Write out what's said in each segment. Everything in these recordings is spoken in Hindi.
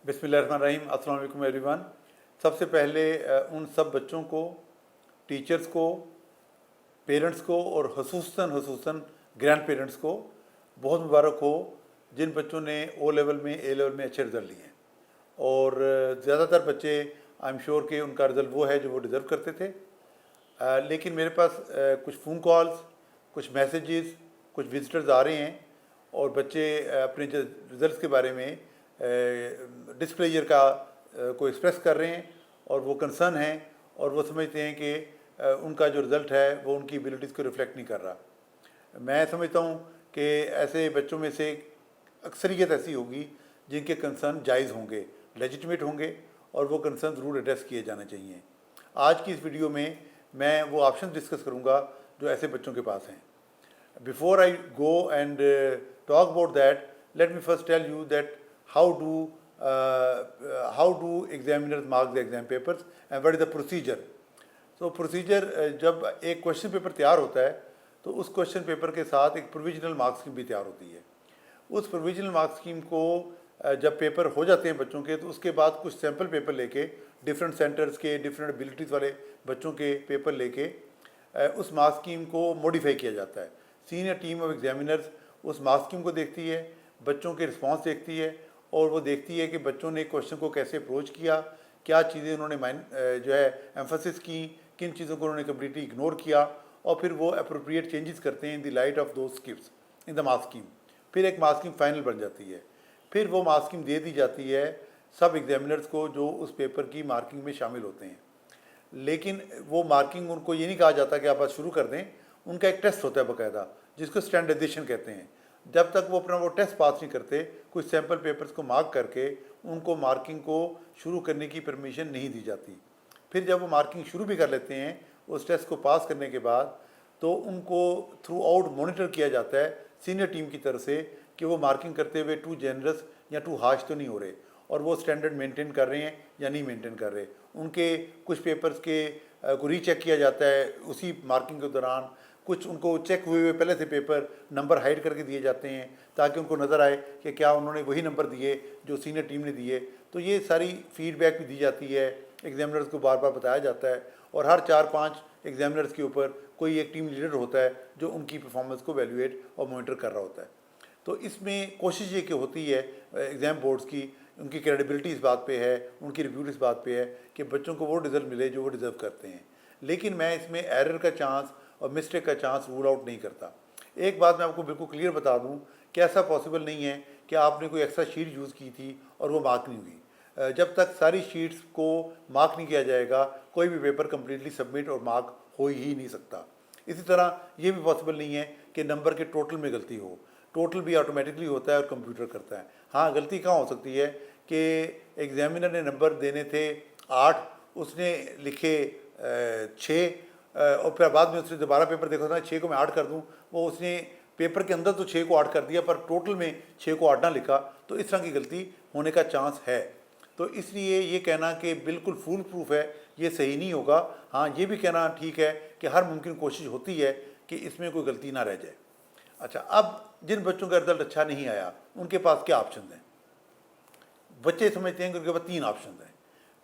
बिस्मिल्लाहिर्रहमानिर्रहीम। अस्सलाम वालेकुम एवरीवन। सबसे पहले उन सब बच्चों को, टीचर्स को, पेरेंट्स को और खसूसन ग्रैंड पेरेंट्स को बहुत मुबारक हो जिन बच्चों ने ओ लेवल में, ए लेवल में अच्छे रिज़ल्ट लिए हैं। और ज़्यादातर बच्चे आई एम श्योर कि उनका रिज़ल्ट वो है जो वो डिज़र्व करते थे। लेकिन मेरे पास कुछ फ़ोन कॉल्स, कुछ मैसेजेस, कुछ विजिटर्स आ रहे हैं और बच्चे अपने रिज़ल्ट्स के बारे में डिस्प्लेजर का को एक्सप्रेस कर रहे हैं और वो कंसर्न हैं और वो समझते हैं कि उनका जो रिज़ल्ट है वो उनकी एबिलिटीज़ को रिफ्लेक्ट नहीं कर रहा। मैं समझता हूँ कि ऐसे बच्चों में से अक्सरियत ऐसी होगी जिनके कंसर्न जायज़ होंगे, लेजिटिमेट होंगे और वो कंसर्न ज़रूर एड्रेस किए जाने चाहिए। आज की इस वीडियो में मैं वो ऑप्शन डिस्कस करूँगा जो ऐसे बच्चों के पास हैं। Before I go and talk about that, let me first tell you that how do examiners mark the exam papers and what is the procedure. So procedure, जब एक क्वेश्चन पेपर तैयार होता है तो उस क्वेश्चन पेपर के साथ एक प्रोविजनल मार्क्स स्कीम भी तैयार होती है। उस प्रोविजनल मार्क्स स्कीम को जब पेपर हो जाते हैं बच्चों के, तो उसके बाद कुछ सैम्पल पेपर लेके डिफरेंट सेंटर्स के डिफरेंट एबिलिटीज़ वाले बच्चों के पेपर लेके उस मार्क्स स्कीम को मॉडिफाई किया जाता है। सीनियर टीम ऑफ एग्जामिनर्स उस मार्क्स स्कीम को देखती है, बच्चों के रिस्पांस देखती है और वो देखती है कि बच्चों ने क्वेश्चन को कैसे अप्रोच किया, क्या चीज़ें उन्होंने जो है एम्फोसिस की, किन चीज़ों को उन्होंने कम्प्लीटली इग्नोर किया और फिर वो अप्रोप्रिएट चेंजेस करते हैं इन द लाइट ऑफ दो skips in the marks scheme. फिर एक मार्क्स स्कीम फाइनल बन जाती है। फिर वो मार्क्स स्कीम दे दी जाती है सब एग्जामिनर्स को जो उस पेपर की मार्किंग में शामिल होते हैं। लेकिन वो मार्किंग उनको ये नहीं कहा जाता कि आप आज शुरू कर दें, उनका एक टेस्ट होता है बाकायदा जिसको स्टैंडर्डाइजेशन कहते हैं। जब तक वो अपना वो टेस्ट पास नहीं करते, कुछ सैम्पल पेपर्स को मार्क करके उनको मार्किंग को शुरू करने की परमिशन नहीं दी जाती। फिर जब वो मार्किंग शुरू भी कर लेते हैं उस टेस्ट को पास करने के बाद, तो उनको थ्रू आउट मॉनिटर किया जाता है सीनियर टीम की तरफ से कि वो मार्किंग करते हुए टू जेनरस या टू हार्श तो नहीं हो रहे और वो स्टैंडर्ड मेंटेन कर रहे हैं या नहीं मेंटेन कर रहे। उनके कुछ पेपर्स के को रीचेक किया जाता है उसी मार्किंग के दौरान। कुछ उनको चेक हुए पहले से पेपर नंबर हाइड करके दिए जाते हैं ताकि उनको नज़र आए कि क्या उन्होंने वही नंबर दिए जो सीनियर टीम ने दिए। तो ये सारी फीडबैक भी दी जाती है, एग्जामिनर्स को बार बार बताया जाता है और हर 4-5 एग्जामिनर्स के ऊपर कोई एक टीम लीडर होता है जो उनकी परफॉर्मेंस को वैल्यूएट और मॉनिटर कर रहा होता है। तो इसमें कोशिश ये कि होती है एग्ज़ाम बोर्ड्स की, उनकी क्रेडिबिलिटी इस बात पे है, उनकी रिव्यू इस बात पे है कि बच्चों को वो रिज़ल्ट मिले जो वो डिज़र्व करते हैं। लेकिन मैं इसमें एरर का चांस और मिस्टेक का चांस रूल आउट नहीं करता। एक बात मैं आपको बिल्कुल क्लियर बता दूं कि ऐसा पॉसिबल नहीं है कि आपने कोई एक्स्ट्रा शीट यूज़ की थी और वो मार्क नहीं हुई। जब तक सारी शीट्स को मार्क नहीं किया जाएगा कोई भी पेपर कम्प्लीटली सबमिट और मार्क हो ही नहीं सकता। इसी तरह ये भी पॉसिबल नहीं है कि नंबर के टोटल में गलती हो। टोटल भी ऑटोमेटिकली होता है और कंप्यूटर करता है। हाँ, गलती कहाँ हो सकती है कि एग्जामिनर ने नंबर देने थे 8, उसने लिखे 6 और फिर बाद में उसने दोबारा पेपर देखा था 6 को मैं 8 कर दूं, वो उसने पेपर के अंदर तो 6 को 8 कर दिया पर टोटल में 6 को 8 ना लिखा। तो इस तरह की गलती होने का चांस है। तो इसलिए ये कहना कि बिल्कुल फुल प्रूफ है ये सही नहीं होगा। हाँ, ये भी कहना ठीक है कि हर मुमकिन कोशिश होती है कि इसमें कोई गलती ना रह जाए। अच्छा, अब जिन बच्चों का रिजल्ट अच्छा नहीं आया उनके पास क्या ऑप्शन हैं? बच्चे समझते हैं कि उनके पास 3 ऑप्शन हैं।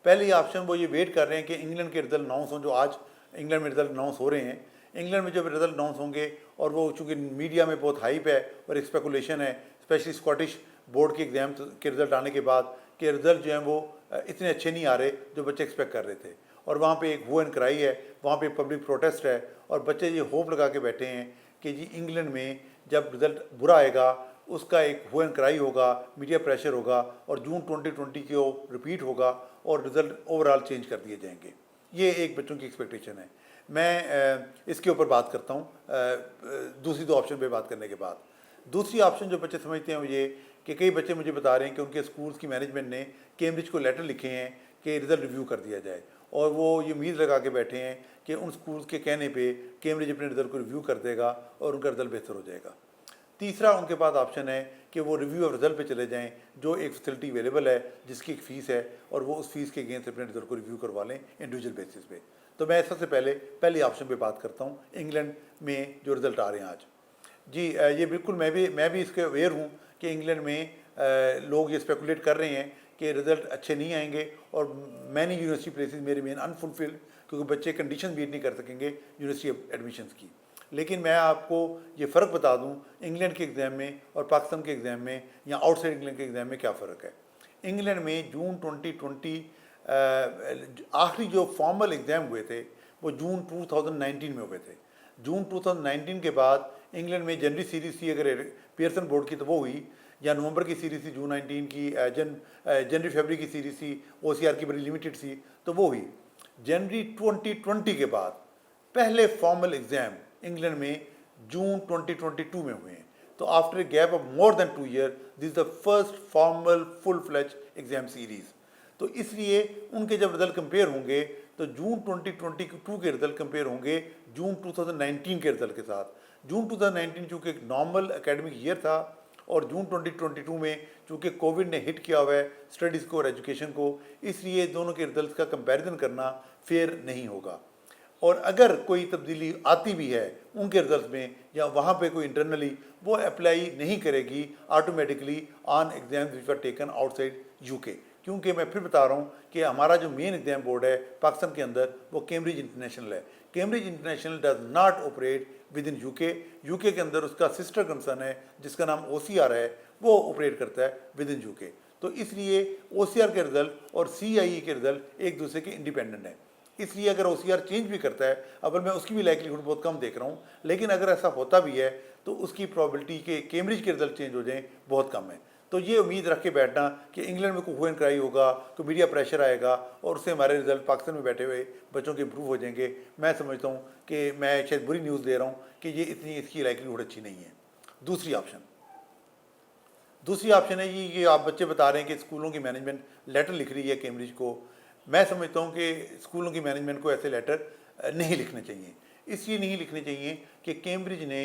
पहले ऑप्शन वो ये वेट कर रहे हैं कि इंग्लैंड के रिजल्ट अनाउंस हों, जो आज इंग्लैंड में रिजल्ट अनाउंस हो रहे हैं। इंग्लैंड में जब रिजल्ट अनाउंस होंगे और वो चूँकि मीडिया में बहुत हाइप है और एक स्पेकुलेशन है, स्पेशली स्कॉटिश बोर्ड के एग्ज़ाम के रिजल्ट आने के बाद, कि रिजल्ट जो हैं वो इतने अच्छे नहीं आ रहे जो बच्चे एक्सपेक्ट कर रहे थे। और वहाँ पे एक हू एंड क्राई है, वहाँ पे पब्लिक प्रोटेस्ट है और बच्चे ये होप लगा के बैठे हैं कि जी इंग्लैंड में जब रिज़ल्ट बुरा आएगा उसका एक हू एंड क्राई होगा, मीडिया प्रेशर होगा और जून 2020 को रिपीट होगा और रिज़ल्ट ओवरऑल चेंज कर दिए जाएंगे। ये एक बच्चों की एक्सपेक्टेशन है। मैं इसके ऊपर बात करता हूँ दूसरी 2 ऑप्शन पे बात करने के बाद। दूसरी ऑप्शन जो बच्चे समझते हैं वो ये कि कई बच्चे मुझे बता रहे हैं कि उनके स्कूल्स की मैनेजमेंट ने कैम्ब्रिज को लेटर लिखे हैं कि रिज़ल्ट रिव्यू कर दिया जाए और वो ये उम्मीद लगा के बैठे हैं कि उन स्कूल्स के कहने पे कैम्ब्रिज अपने रिज़ल्ट को रिव्यू कर देगा और उनका रिज़ल्ट बेहतर हो जाएगा। तीसरा उनके पास ऑप्शन है कि वो रिव्यू ऑफ रिज़ल्ट पे चले जाएं, जो एक फैसिलिटी अवेलेबल है जिसकी एक फ़ीस है और वो उस फीस के अगेंस्ट अपने रिज़ल्ट को रिव्यू करवा लें इंडिविजुअल बेसिस पे। तो मैं सबसे पहले ऑप्शन पे बात करता हूँ, इंग्लैंड में जो रिज़ल्ट आ रहे हैं आज। जी, ये बिल्कुल मैं भी इसके अवेयर हूँ कि इंग्लैंड में लोग ये स्पेकुलेट कर रहे हैं कि रिज़ल्ट अच्छे नहीं आएंगे और मैनी यूनिवर्सिटी प्लेसेस मेरे मेन अनफुलफिल्ड, क्योंकि बच्चे कंडीशन मीट नहीं कर सकेंगे यूनिवर्सिटी एडमिशन्स की। लेकिन मैं आपको ये फ़र्क बता दूं इंग्लैंड के एग्ज़ाम में और पाकिस्तान के एग्ज़ाम में या आउटसाइड इंग्लैंड के एग्ज़ाम में क्या फ़र्क है। इंग्लैंड में जून 2020 आखिरी जो फॉर्मल एग्ज़ाम हुए थे वो जून 2019 में हुए थे। जून 2019 के बाद इंग्लैंड में जनवरी सीरीज़ थी अगर पियर्सन बोर्ड की तो वो हुई, या नवंबर की सीरीज़ थी जून 19 की, जनवरी फरवरी की सीरीज़ थी OCR की बड़ी लिमिटेड थी तो वो हुई। जनवरी 2020 के बाद पहले फॉर्मल एग्ज़ाम इंग्लैंड में जून 2022 में हुए हैं। तो after a gap of more than 2 year this is the first formal full fledge exam series. तो इसलिए उनके जब रिजल्ट कंपेयर होंगे तो जून 2022 के रिजल्ट कंपेयर होंगे जून 2019 के रिजल्ट के साथ। जून 2019 चूँकि एक नॉर्मल एकेडमिक ईयर था और जून 2022 में चूँकि कोविड ने हिट किया हुआ है स्टडीज़ को और एजुकेशन को, इसलिए दोनों के रिजल्ट का कंपैरिजन करना फेयर नहीं होगा। और अगर कोई तब्दीली आती भी है उनके रिजल्ट में या वहाँ पे कोई इंटरनली, वो अप्लाई नहीं करेगी automatically on exams which are taken outside UK. क्योंकि मैं फिर बता रहा हूँ कि हमारा जो मेन एग्जाम बोर्ड है पाकिस्तान के अंदर वो कैम्ब्रिज इंटरनेशनल है। Cambridge international does not operate with in UK. UK के अंदर उसका सिस्टर कंसर्न है जिसका नाम OCR है, वो ऑपरेट करता है विद इन यूके। तो इसलिए OCR के रिजल्ट और CIE के रिजल्ट एक दूसरे के इंडिपेंडेंट हैं। इसलिए अगर OCR चेंज भी करता है, अब मैं उसकी भी लाइक्लीहुड बहुत कम देख रहा हूँ, लेकिन अगर ऐसा होता भी है तो उसकी प्रॉबिलिटी के कैम्ब्रिज के रिजल्ट चेंज हो जाएं बहुत कम है। तो ये उम्मीद रख के बैठना कि इंग्लैंड में कोई हुए क्राई होगा, कोई मीडिया प्रेशर आएगा और उससे हमारे रिजल्ट पाकिस्तान में बैठे हुए बच्चों के इंप्रूव हो जाएंगे, मैं समझता हूँ कि मैं शायद बुरी न्यूज़ दे रहा हूँ कि ये इतनी इसकी लाइक्लीहुड अच्छी नहीं है। दूसरी ऑप्शन है ये आप बच्चे बता रहे हैं कि स्कूलों की मैनेजमेंट लेटर लिख रही है कैम्ब्रिज को। मैं समझता हूँ कि स्कूलों की मैनेजमेंट को ऐसे लेटर नहीं लिखने चाहिए। इसलिए नहीं लिखने चाहिए कि कैम्ब्रिज ने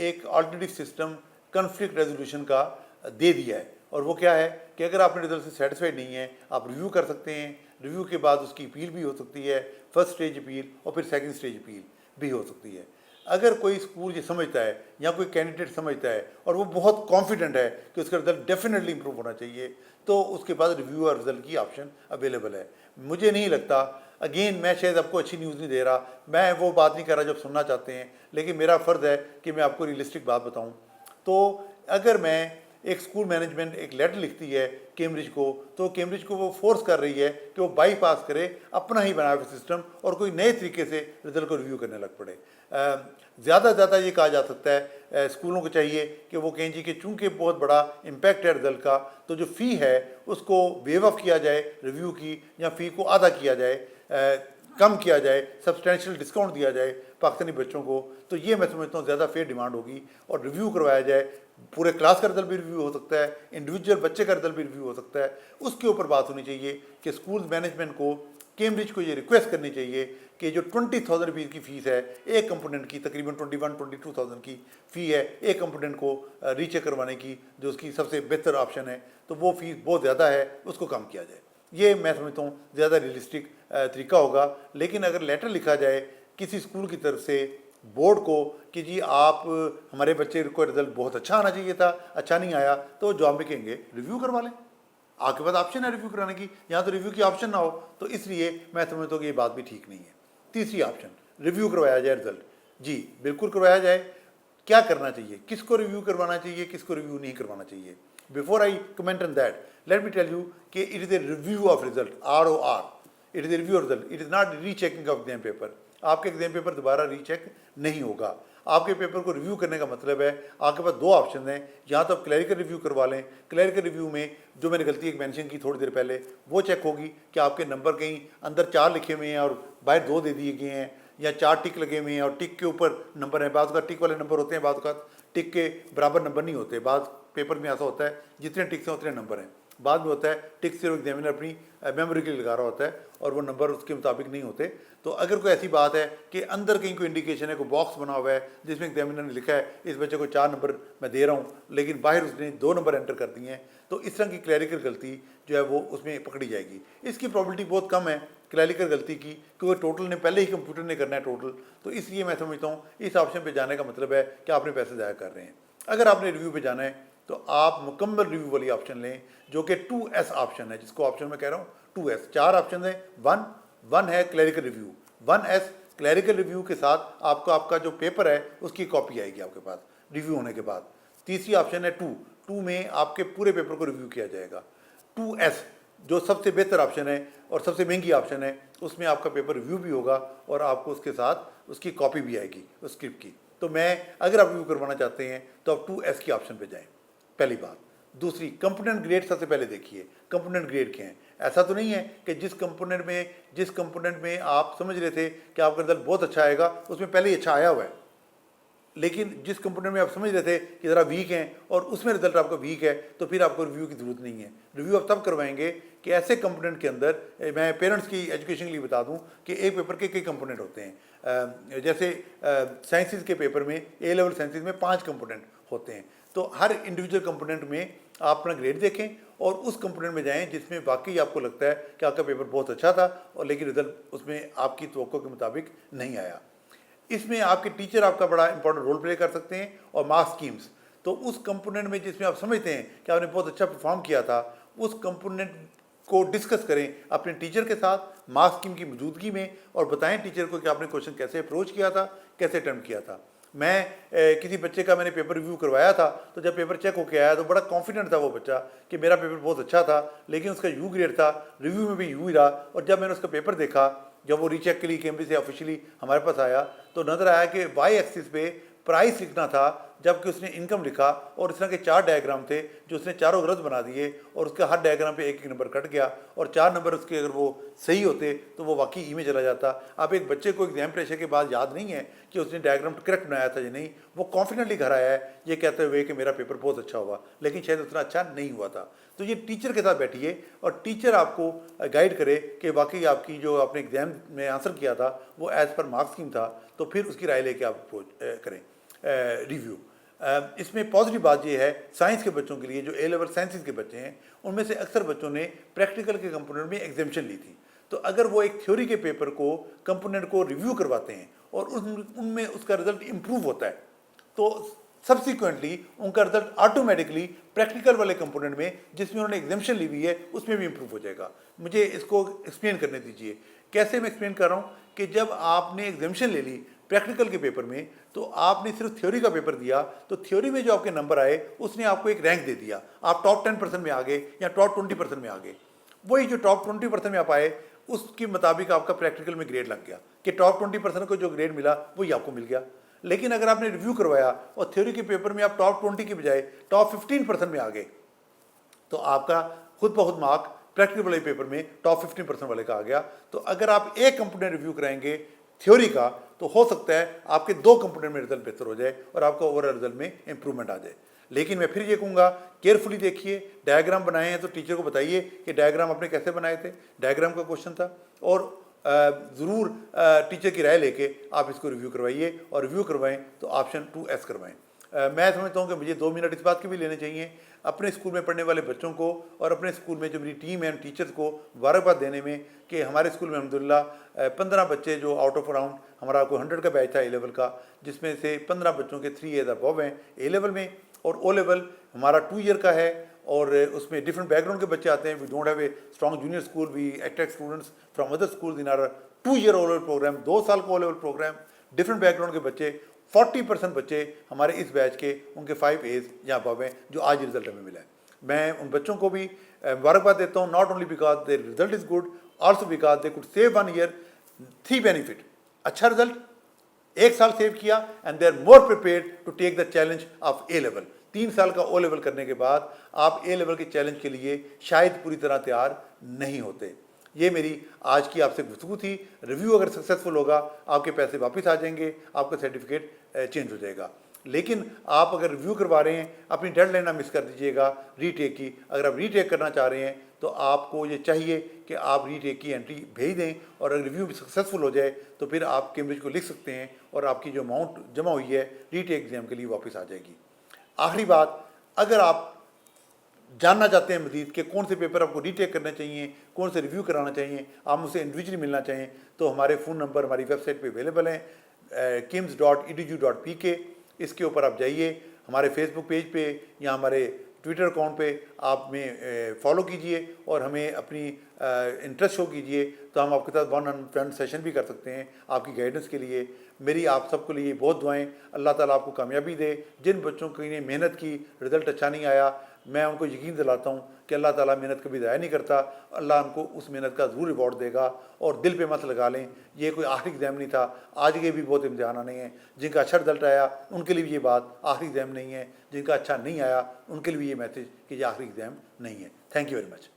एक ऑल्टरनेटिव सिस्टम कॉन्फ्लिक्ट रेजोल्यूशन का दे दिया है, और वो क्या है कि अगर आपने रिजल्ट से सेटिस्फाइड नहीं है आप रिव्यू कर सकते हैं। रिव्यू के बाद उसकी अपील भी हो सकती है, फर्स्ट स्टेज अपील और फिर सेकंड स्टेज अपील भी हो सकती है। अगर कोई स्कूल ये समझता है या कोई कैंडिडेट समझता है और वो बहुत कॉन्फिडेंट है कि उसका रिजल्ट डेफिनेटली इंप्रूव होना चाहिए, तो उसके बाद रिव्यू और रिजल्ट की ऑप्शन अवेलेबल है। मुझे नहीं लगता, अगेन मैं शायद आपको अच्छी न्यूज़ नहीं दे रहा, मैं वो बात नहीं कर रहा जो आप सुनना चाहते हैं, लेकिन मेरा फ़र्ज़ है कि मैं आपको रियलिस्टिक बात बताऊँ। तो अगर मैं एक स्कूल मैनेजमेंट एक लेटर लिखती है कैम्ब्रिज को, तो कैम्ब्रिज को वो फोर्स कर रही है कि वो बाईपास करे अपना ही बनाया हुआ सिस्टम और कोई नए तरीके से रिजल्ट को रिव्यू करने लग पड़े। ज़्यादा से ज़्यादा ये कहा जा सकता है स्कूलों को चाहिए कि वो कहें जी कि चूँकि बहुत बड़ा इम्पैक्ट है रिजल्ट का, तो जो फ़ी है उसको वेव ऑफ किया जाए रिव्यू की, या फ़ी को आधा किया जाए, कम किया जाए, सब्सटेंशियल डिस्काउंट दिया जाए पाकिस्तानी बच्चों को। तो ये मैं समझता हूँ ज़्यादा फेयर डिमांड होगी और रिव्यू करवाया जाए। पूरे क्लास का रिजल्ट भी रिव्यू हो सकता है, इंडिविजुअल बच्चे का रिजल्ट भी रिव्यू हो सकता है। उसके ऊपर बात होनी चाहिए कि स्कूल मैनेजमेंट को कैम्ब्रिज को ये रिक्वेस्ट करनी चाहिए कि जो 20,000 रुपीज़ की फ़ीस है एक कंपोनेंट की, तकरीबन 22,000 की फ़ी है एक कंपोनेंट को रीचेक करवाने की, जो उसकी सबसे बेहतर ऑप्शन है, तो वो फ़ीस बहुत ज़्यादा है, उसको कम किया जाए। ये मैं समझता हूँ ज़्यादा रियलिस्टिक तरीका होगा। लेकिन अगर लेटर लिखा जाए किसी स्कूल की तरफ से बोर्ड को कि जी आप हमारे बच्चे को रिजल्ट बहुत अच्छा आना चाहिए था, अच्छा नहीं आया, तो जवाब में कहेंगे रिव्यू करवा लें, आपके पास ऑप्शन है रिव्यू कराने की, यहाँ तो रिव्यू की ऑप्शन ना हो। तो इसलिए मैं समझता हूँ कि ये बात भी ठीक नहीं है। तीसरी ऑप्शन, रिव्यू करवाया जाए रिजल्ट। जी बिल्कुल करवाया जाए। क्या करना चाहिए, किसको रिव्यू करवाना चाहिए, किसको रिव्यू नहीं करवाना चाहिए। Before I comment on that, let me tell you कि it is a review of result, ROR, it is a review of result, it is not rechecking of exam paper. आपके एग्जाम पेपर दोबारा रीचेक नहीं होगा। आपके पेपर को रिव्यू करने का मतलब है आपके पास दो ऑप्शन हैं, या तो आप क्लैरिकल रिव्यू करवा लें। क्लैरिकल रिव्यू में जो मैंने गलती एक मेंशन की थोड़ी देर पहले, वो चेक होगी कि आपके नंबर कहीं अंदर 4 लिखे हुए हैं और बाहर 2 दे दिए गए हैं, या 4 टिक लगे हुए हैं और टिक के ऊपर नंबर है। बाद का टिक वाले नंबर होते हैं, बाद का टिक के बराबर नंबर नहीं होते। बाद पेपर में ऐसा होता है जितने टिक्स हैं उतने नंबर हैं। बाद में होता है टिक सिर्फ एग्जामिनर अपनी मेमोरी के लिए लगा रहा होता है और वो नंबर उसके मुताबिक नहीं होते। तो अगर कोई ऐसी बात है कि अंदर कहीं कोई इंडिकेशन है, कोई बॉक्स बना हुआ है जिसमें एग्जामिनर ने लिखा है इस बच्चे को 4 नंबर मैं दे रहा हूँ, लेकिन बाहर उसने 2 नंबर एंटर कर दिए हैं, तो इस तरह की क्लैरिकल गलती जो है वो उसमें पकड़ी जाएगी। इसकी प्रॉबिलिटी बहुत कम है क्लैरिकल गलती की, क्योंकि टोटल ने पहले ही कंप्यूटर ने करना है टोटल। तो इसलिए मैं समझता हूँ इस ऑप्शन पर जाने का मतलब है कि आपने पैसे ज़ाया कर रहे हैं। अगर आपने रिव्यू पे जाना है तो आप मुकम्मल रिव्यू वाली ऑप्शन लें, जो कि 2S ऑप्शन है, जिसको ऑप्शन में कह रहा हूँ 2S। 4 ऑप्शन है, वन है clerical review, 1S clerical review के साथ आपको आपका जो पेपर है उसकी कॉपी आएगी आपके पास रिव्यू होने के बाद। तीसरी ऑप्शन है 2 में आपके पूरे पेपर को रिव्यू किया जाएगा। 2S जो सबसे बेहतर ऑप्शन है और सबसे महंगी ऑप्शन है, उसमें आपका पेपर रिव्यू भी होगा और आपको उसके साथ उसकी कॉपी भी आएगी उस स्क्रिप्ट की। तो मैं अगर आप रिव्यू करवाना चाहते हैं तो आप 2S की ऑप्शन पे जाएं, पहली बात। दूसरी, कंपोनेंट ग्रेड सबसे पहले देखिए, कंपोनेंट ग्रेड क्या है। ऐसा तो नहीं है कि जिस कंपोनेंट में आप समझ रहे थे कि आपका रिजल्ट बहुत अच्छा आएगा, उसमें पहले ही अच्छा आया हुआ है, लेकिन जिस कंपोनेंट में आप समझ रहे थे कि ज़रा वीक हैं और उसमें रिजल्ट आपका वीक है, तो फिर आपको रिव्यू की ज़रूरत नहीं है। रिव्यू आप तब करवाएंगे कि ऐसे कंपोनेंट के अंदर, मैं पेरेंट्स की एजुकेशन के लिए बता दूं कि एक पेपर के कई कंपोनेंट होते हैं। जैसे साइंसेस के पेपर में, ए लेवल साइंसेस में 5 कंपोनेंट होते हैं, तो हर इंडिविजुअल कंपोनेंट में आप अपना ग्रेड देखें और उस कंपोनेंट में जाएं जिसमें वाकई आपको लगता है कि आपका पेपर बहुत अच्छा था और लेकिन रिजल्ट उसमें आपकी तवक्को के मुताबिक नहीं आया। इसमें आपके टीचर आपका बड़ा इंपॉर्टेंट रोल प्ले कर सकते हैं और मार्क्स स्कीम्स। तो उस कंपोनेंट में जिसमें आप समझते हैं कि आपने बहुत अच्छा परफॉर्म किया था, उस कंपोनेंट को डिस्कस करें अपने टीचर के साथ मार्क्स स्कीम की मौजूदगी में और बताएं टीचर को कि आपने क्वेश्चन कैसे अप्रोच किया था, कैसे अटेम्प्ट किया था। मैं किसी बच्चे का मैंने पेपर रिव्यू करवाया था, तो जब पेपर चेक होकर आया तो बड़ा कॉन्फिडेंट था वो बच्चा कि मेरा पेपर बहुत अच्छा था, लेकिन उसका यू ग्रेड था, रिव्यू में भी यू ही रहा। और जब मैंने उसका पेपर देखा, जब वो रीचेक के लिए कैम्ब्रिज से ऑफिशियली हमारे पास आया, तो नज़र आया कि वाई एक्सिस पे प्राइस लिखना था, जबकि उसने इनकम लिखा और इस तरह के 4 डायग्राम थे जो उसने चारों गलत बना दिए और उसके हर डायग्राम पे एक एक नंबर कट गया और 4 नंबर उसके अगर वो सही होते तो वो वाकई ई में चला जाता। अब एक बच्चे को एग्जाम प्रेशर के बाद याद नहीं है कि उसने डायग्राम करेक्ट बनाया था या नहीं, वो कॉन्फिडेंटली घर आया है ये कहते हुए कि मेरा पेपर बहुत अच्छा हुआ, लेकिन शायद उतना अच्छा नहीं हुआ था। तो ये टीचर के साथ बैठिए और टीचर आपको गाइड करे कि वाकई आपकी जो आपने एग्जाम में आंसर किया था वो एज़ पर मार्क्स स्कीम था, तो फिर उसकी राय लेके आप करें रिव्यू। इसमें पॉजिटिव बात यह है, साइंस के बच्चों के लिए जो ए लेवल साइंसेस के बच्चे हैं, उनमें से अक्सर बच्चों ने प्रैक्टिकल के कंपोनेंट में एग्जाम्पशन ली थी। तो अगर वो एक थ्योरी के पेपर को कंपोनेंट को रिव्यू करवाते हैं और उनमें उसका रिजल्ट इम्प्रूव होता है, तो सब्सिक्वेंटली उनका रिजल्ट ऑटोमेटिकली प्रैक्टिकल वाले कंपोनेंट में जिसमें उन्होंने एग्जाम्पशन ली हुई है उसमें भी इम्प्रूव हो जाएगा। मुझे इसको एक्सप्लेन करने दीजिए। कैसे मैं एक्सप्लेन कर रहा हूँ कि जब आपने एग्जाम्पशन ले ली प्रैक्टिकल के पेपर में, तो आपने सिर्फ थ्योरी का पेपर दिया, तो थ्योरी में जो आपके नंबर आए उसने आपको एक रैंक दे दिया, आप टॉप 10% में आ गए या टॉप 20% में आ गए। वही जो टॉप 20% में आप आए उसके मुताबिक आपका प्रैक्टिकल में ग्रेड लग गया कि टॉप 20% को जो ग्रेड मिला वही आपको मिल गया। लेकिन अगर आपने रिव्यू करवाया और थ्योरी के पेपर में आप टॉप 20 की बजाय टॉप 15% में आ गए, तो आपका खुद ब खुद मार्क प्रैक्टिकल वाले पेपर में टॉप 15% वाले का आ गया। तो अगर आप एक कंपोनेंट रिव्यू कराएंगे थ्योरी का, तो हो सकता है आपके 2 कंपोनेंट में रिजल्ट बेहतर हो जाए और आपका ओवरऑल रिजल्ट में इंप्रूवमेंट आ जाए। लेकिन मैं फिर ये कहूँगा, केयरफुली देखिए, डायग्राम बनाए हैं तो टीचर को बताइए कि डायग्राम आपने कैसे बनाए थे, डायग्राम का क्वेश्चन था, और ज़रूर टीचर की राय लेके आप इसको रिव्यू करवाइए और रिव्यू करवाएं तो ऑप्शन 2S करवाएं। मैं समझता हूँ कि मुझे 2 मिनट इस बात के भी लेने चाहिए अपने स्कूल में पढ़ने वाले बच्चों को और अपने स्कूल में जो मेरी टीम है टीचर्स को मुबारकबाद देने में कि हमारे स्कूल में अल्हम्दुलिल्लाह 15 बच्चे जो आउट ऑफ अराउंड हमारा कोई 100 का बैच था ए लेवल का, जिसमें से 15 बच्चों के 3 ईयर अबव हैं ए लेवल में, और ओ लेवल हमारा 2 ईयर का है और उसमें डिफरेंट बैकग्राउंड के बच्चे आते हैं। We don't have a strong junior school, we attract students from other school in our 2 year O level program, 2 साल का O level program. Different background के बच्चे 40% बच्चे हमारे इस बैच के उनके 5 एज या अबव हैं जो आज रिजल्ट हमें मिला है। मैं उन बच्चों को भी मुबारकबाद देता हूँ, not only because their result is good, also because they could save 1 year. 3 benefit, अच्छा रिजल्ट, 1 साल सेव किया, and they are more prepared to take the challenge of A level. 3 साल का ओ लेवल करने के बाद आप ए लेवल के चैलेंज के लिए शायद पूरी तरह तैयार नहीं होते। ये मेरी आज की आपसे गुफ्तगू थी। रिव्यू अगर सक्सेसफुल होगा, आपके पैसे वापस आ जाएंगे, आपका सर्टिफिकेट चेंज हो जाएगा। लेकिन आप अगर रिव्यू करवा रहे हैं, अपनी डेडलाइन ना मिस कर दीजिएगा रीटेक की। अगर आप रीटेक करना चाह रहे हैं तो आपको ये चाहिए कि आप रीटेक की एंट्री भेज दें, और अगर रिव्यू सक्सेसफुल हो जाए तो फिर आप कैम्ब्रिज को लिख सकते हैं और आपकी जो अमाउंट जमा हुई है रीटेक एग्जाम के लिए वापस आ जाएगी। आखिरी बात, अगर आप जानना चाहते हैं मजीद कि कौन से पेपर आपको रीटेक करने चाहिए, कौन से रिव्यू कराना चाहिए, आप मुझसे इंडिविजुअली मिलना चाहें, तो हमारे फ़ोन नंबर हमारी वेबसाइट पे अवेलेबल हैं kims.edu.pk। इसके ऊपर आप जाइए, हमारे फेसबुक पेज पे या हमारे ट्विटर अकाउंट पे आप में फॉलो कीजिए और हमें अपनी इंटरेस्ट शो कीजिए, तो हम आपके साथ 1-on-1 सेशन भी कर सकते हैं आपकी गाइडेंस के लिए। मेरी आप सबके लिए बहुत दुआएं, अल्लाह ताला आपको कामयाबी दे। जिन बच्चों की ने मेहनत की, रिज़ल्ट अच्छा नहीं आया, मैं उनको यकीन दिलाता हूँ कि अल्लाह ताला मेहनत कभी ज़ाया नहीं करता। अल्लाह उनको उस मेहनत का ज़रूर रिवॉर्ड देगा। और दिल पे मत लगा लें, ये कोई आखिरी एग्ज़ाम नहीं था, आज के भी बहुत इम्तिहान आने हैं। जिनका अच्छा रिजल्ट आया उनके लिए भी ये बात आखिरी एग्ज़ाम नहीं है, जिनका अच्छा नहीं आया उनके लिए भी ये मैसेज कि ये आखिरी एग्ज़ाम नहीं है। Thank you very much.